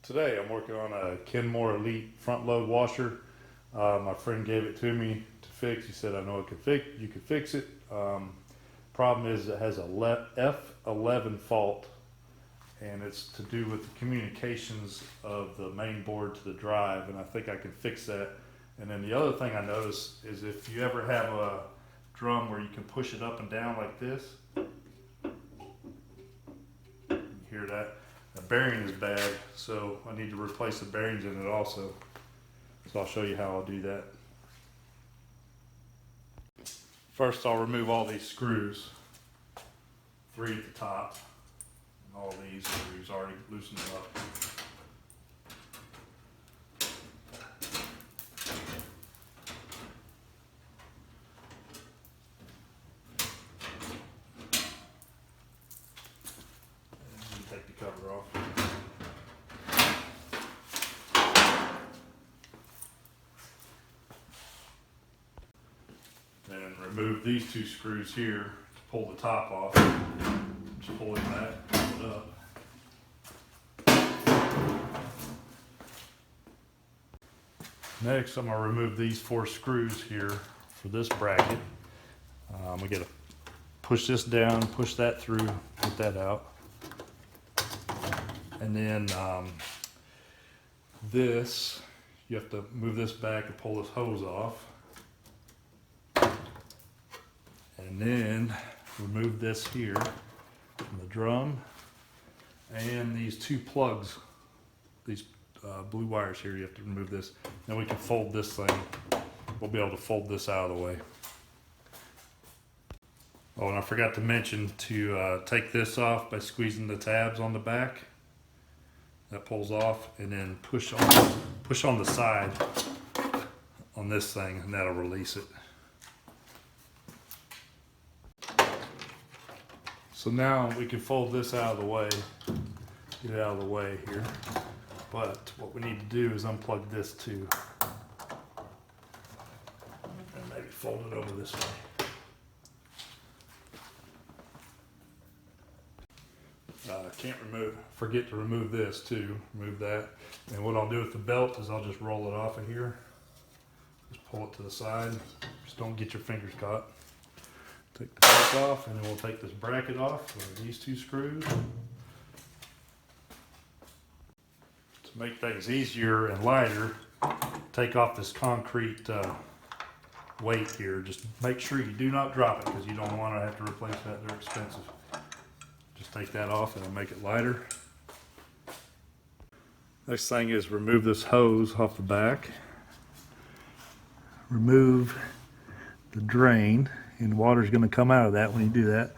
Today I'm working on a Kenmore Elite front load washer. My friend gave it to me to fix. He said, I know you can fix it. Problem is it has a F11 fault, and it's to do with the communications of the main board to the drive, and I think I can fix that. And then the other thing I noticed is if you ever have a drum where you can push it up and down like this, you hear that? The bearing is bad, so I need to replace the bearings in it also. So I'll show you how I'll do that. First I'll remove all these screws, 3 at the top, and all these screws already loosened up. And take the cover off. Then remove these 2 screws here to pull the top off. Just pull it back, pull it up. Next, I'm going to remove these 4 screws here for this bracket. We got to push this down, push that through, get that out. And then this, you have to move this back and pull this hose off. And then remove this here from the drum and these 2 plugs, these blue wires here. You have to remove this. Then we can fold this thing. We'll be able to fold this out of the way. Oh, and I forgot to mention to take this off by squeezing the tabs on the back. That pulls off, and then push on the side on this thing, and that'll release it. So now we can fold this out of the way, get it out of the way here. But what we need to do is unplug this too. And maybe fold it over this way. Forget to remove this too, remove that. And what I'll do with the belt is I'll just roll it off of here. Just pull it to the side, just don't get your fingers caught. Take the belt off, and then we'll take this bracket off with these 2 screws. To make things easier and lighter, take off this concrete weight here. Just make sure you do not drop it, because you don't want to have to replace that. They're expensive. Just take that off and it'll make it lighter. Next thing is remove this hose off the back. Remove the drain, and water's going to come out of that when you do that.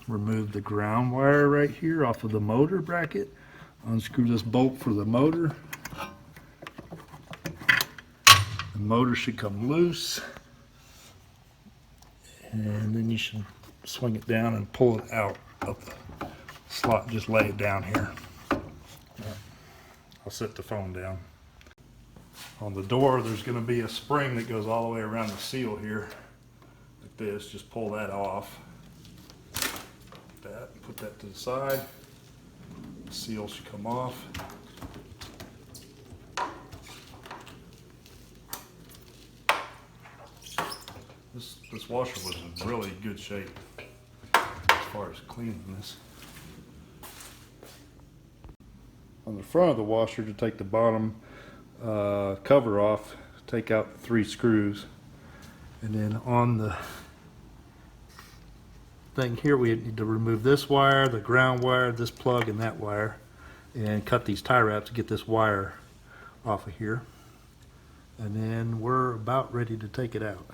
Remove the ground wire right here off of the motor bracket. Unscrew this bolt for the motor. The motor should come loose, and then you should swing it down and pull it out of the slot. Just lay it down here. I'll set the phone down. On the door, there's going to be a spring that goes all the way around the seal here, like this. Just pull that off. Put that to the side. The seal should come off. This washer was in really good shape as far as cleaning this. On the front of the washer, to take the bottom cover off, take out 3 screws, and then on the thing here we need to remove this wire, the ground wire, this plug, and that wire, and cut these tie wraps to get this wire off of here, and then we're about ready to take it out.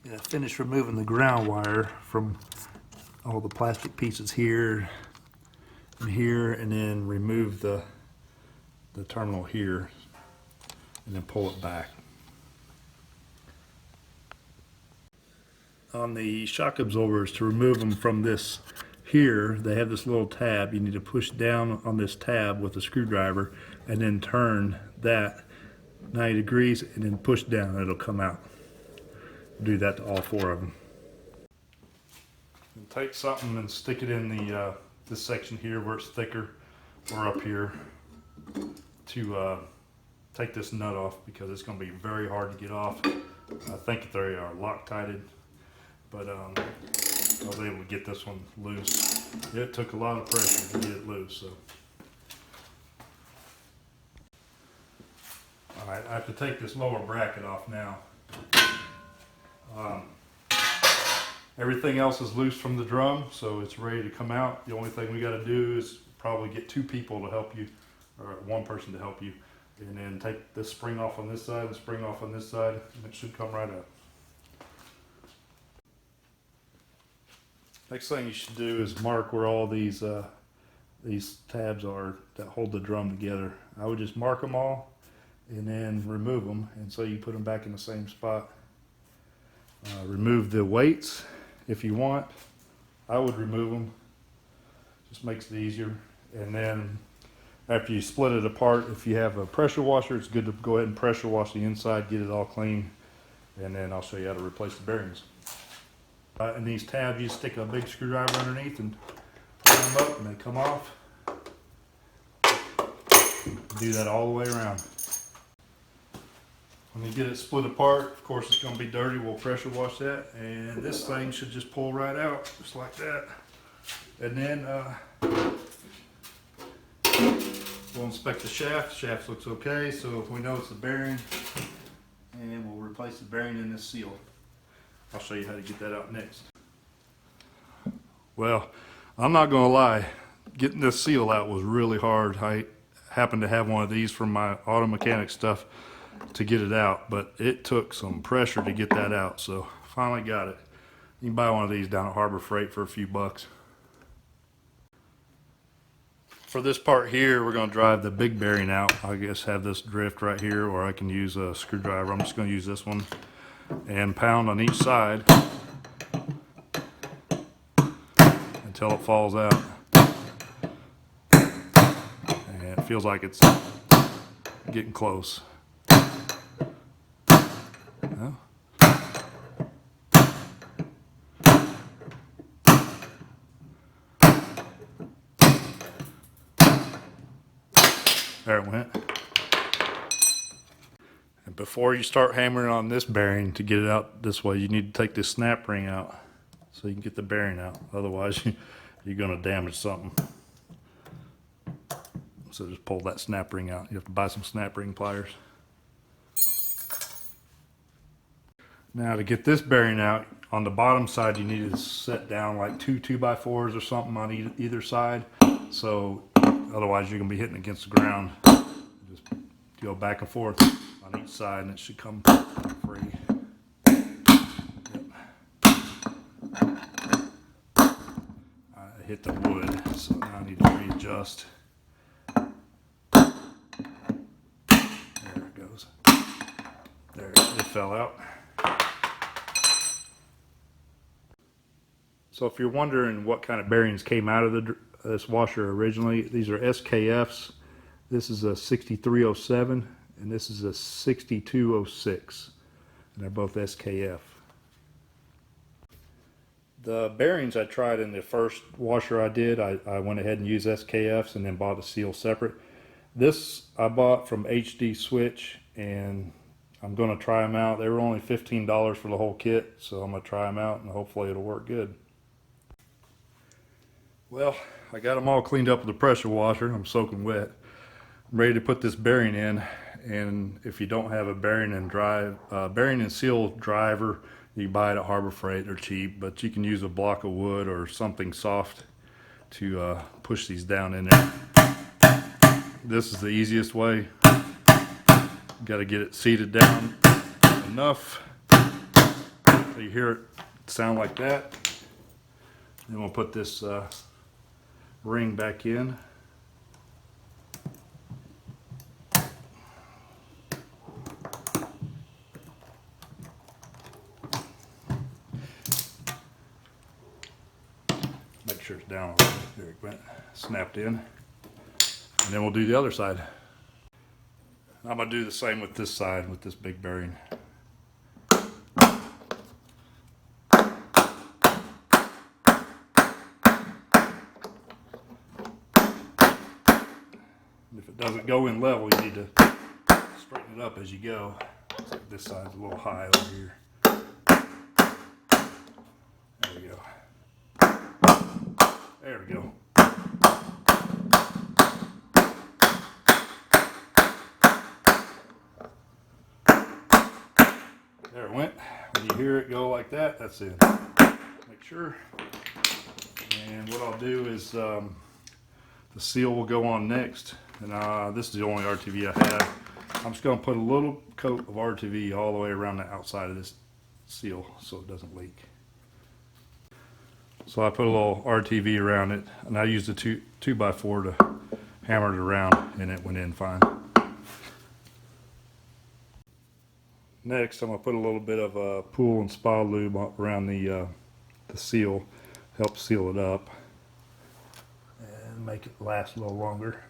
Yeah, finish removing the ground wire from all the plastic pieces here and here, and then remove the terminal here, and then pull it back. On the shock absorbers, to remove them from this here, they have this little tab. You need to push down on this tab with a screwdriver, and then turn that 90 degrees, and then push down, and it'll come out. Do that to all 4 of them. And take something and stick it in the this section here where it's thicker, or up here to take this nut off, because it's going to be very hard to get off. I think they are Loctited, but I was able to get this one loose. It took a lot of pressure to get it loose. So, all right, I have to take this lower bracket off now. Everything else is loose from the drum, so it's ready to come out. The only thing we got to do is probably get two people to help you, or one person to help you, and then take this spring off on this side and spring off on this side, and it should come right up. Next thing you should do is mark where all these tabs are that hold the drum together. I would just mark them all and then remove them, and so you put them back in the same spot. Remove the weights if you want. I would remove them, just makes it easier. And then after you split it apart, if you have a pressure washer, it's good to go ahead and pressure wash the inside, get it all clean, and then I'll show you how to replace the bearings. In these tabs, you stick a big screwdriver underneath and pull them up, and they come off. Do that all the way around. When you get it split apart, of course it's going to be dirty. We'll pressure wash that, and this thing should just pull right out, just like that. And then we'll inspect the shaft. The shaft looks okay, so if we know it's the bearing, and we'll replace the bearing in this seal. I'll show you how to get that out next. Well, I'm not going to lie, getting this seal out was really hard. I happened to have one of these from my auto mechanic stuff to get it out, but it took some pressure to get that out, so finally got it. You can buy one of these down at Harbor Freight for a few bucks. For this part here, we're going to drive the big bearing out. I guess have this drift right here, or I can use a screwdriver. I'm just going to use this one and pound on each side until it falls out. And it feels like it's getting close. Well, there it went. And before you start hammering on this bearing to get it out this way, you need to take this snap ring out so you can get the bearing out. Otherwise, you're going to damage something. So just pull that snap ring out. You have to buy some snap ring pliers. Now to get this bearing out, on the bottom side you need to set down like two 2x4s or something on either side. So otherwise you're going to be hitting against the ground. Just go back and forth on each side and it should come free. Yep. I hit the wood, so now I need to readjust. There it goes. There, it fell out. So if you're wondering what kind of bearings came out of this washer originally, these are SKFs. This is a 6307 and this is a 6206, and they're both SKF. The bearings I tried in the first washer I did, I went ahead and used SKFs and then bought a seal separate. This I bought from HD Switch, and I'm going to try them out. They were only $15 for the whole kit, so I'm going to try them out and hopefully it'll work good. Well, I got them all cleaned up with the pressure washer. I'm soaking wet. I'm ready to put this bearing in, and if you don't have a bearing and seal driver, you can buy it at Harbor Freight. They're cheap, but you can use a block of wood or something soft to push these down in there. This is the easiest way. Got to get it seated down enough so you hear it sound like that. Then we'll put this ring back in. Make sure it's down. There it went. Snapped in. And then we'll do the other side. I'm going to do the same with this side, with this big bearing. And if it doesn't go in level, you need to straighten it up as you go. Looks like this side's a little high over here. There we go. There we go. There it went. When you hear it go like that, that's it. Make sure. And what I'll do is the seal will go on next. And this is the only RTV I have. I'm just going to put a little coat of RTV all the way around the outside of this seal so it doesn't leak. So I put a little RTV around it, and I used a 2x4 to hammer it around, and it went in fine. Next, I'm going to put a little bit of pool and spa lube around the seal, help seal it up and make it last a little longer.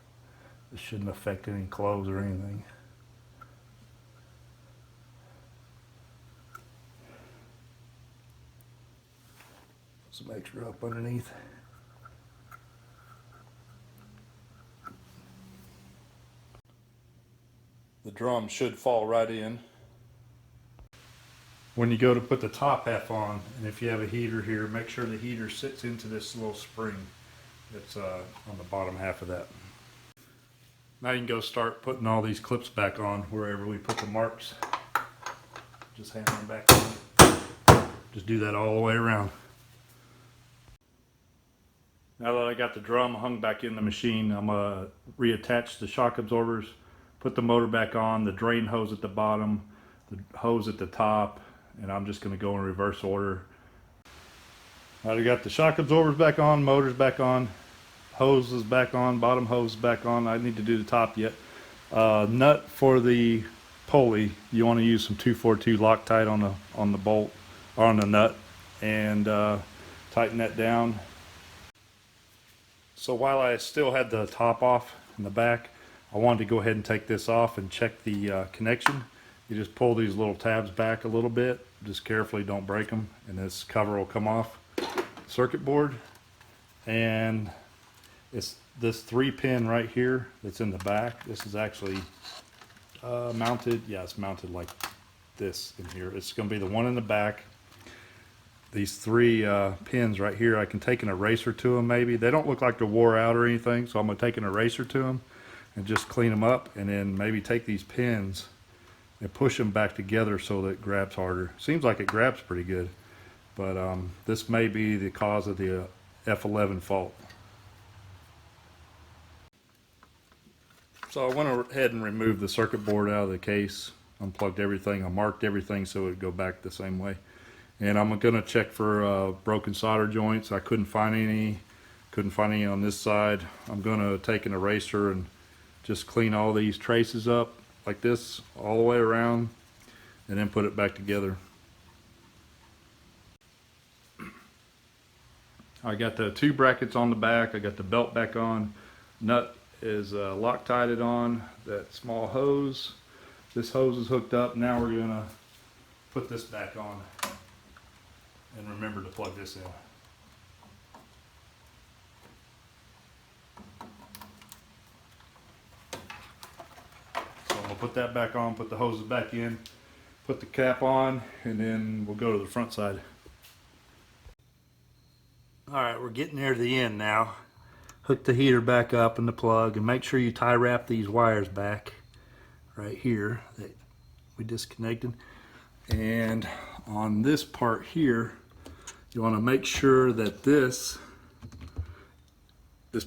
It shouldn't affect any clothes or anything. Some extra up underneath. The drum should fall right in. When you go to put the top half on, and if you have a heater here, make sure the heater sits into this little spring that's on the bottom half of that. Now you can go start putting all these clips back on wherever we put the marks. Just hammer them back on. Just do that all the way around. Now that I got the drum hung back in the machine, I'm going to reattach the shock absorbers, put the motor back on, the drain hose at the bottom, the hose at the top, and I'm just going to go in reverse order. I got the shock absorbers back on, motors back on, hose is back on, bottom hose is back on. I need to do the top yet. Nut for the pulley, you want to use some 242 Loctite on the bolt or on the nut, and tighten that down. So while I still had the top off in the back, I wanted to go ahead and take this off and check the connection. You just pull these little tabs back a little bit, just carefully, don't break them, and this cover will come off. Circuit board, and it's this 3-pin right here that's in the back. This is actually mounted. Yeah, it's mounted like this in here. It's going to be the one in the back. These 3 pins right here, I can take an eraser to them maybe. They don't look like they're wore out or anything, so I'm going to take an eraser to them and just clean them up, and then maybe take these pins and push them back together so that it grabs harder. Seems like it grabs pretty good, but this may be the cause of the F11 fault. So I went ahead and removed the circuit board out of the case, unplugged everything, I marked everything so it would go back the same way. And I'm going to check for broken solder joints. I couldn't find any on this side. I'm going to take an eraser and just clean all these traces up like this all the way around, and then put it back together. I got the 2 brackets on the back. I got the belt back on. Nut is Loctited on. That small hose. This hose is hooked up. Now we're going to put this back on. And remember to plug this in. So I'm going to put that back on, put the hoses back in, put the cap on, and then we'll go to the front side. Alright, we're getting near the end now. Hook the heater back up in the plug, and make sure you tie wrap these wires back right here that we disconnected. And on this part here, you want to make sure that this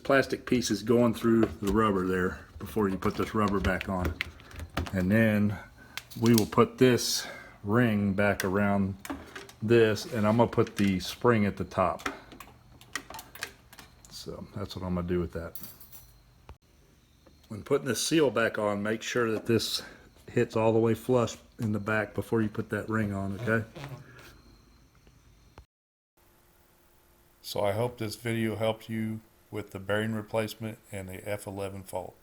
plastic piece is going through the rubber there before you put this rubber back on. And then we will put this ring back around this, and I'm going to put the spring at the top. So that's what I'm going to do with that. When putting this seal back on, make sure that this hits all the way flush in the back before you put that ring on, okay? So I hope this video helped you with the bearing replacement and the F11 fault.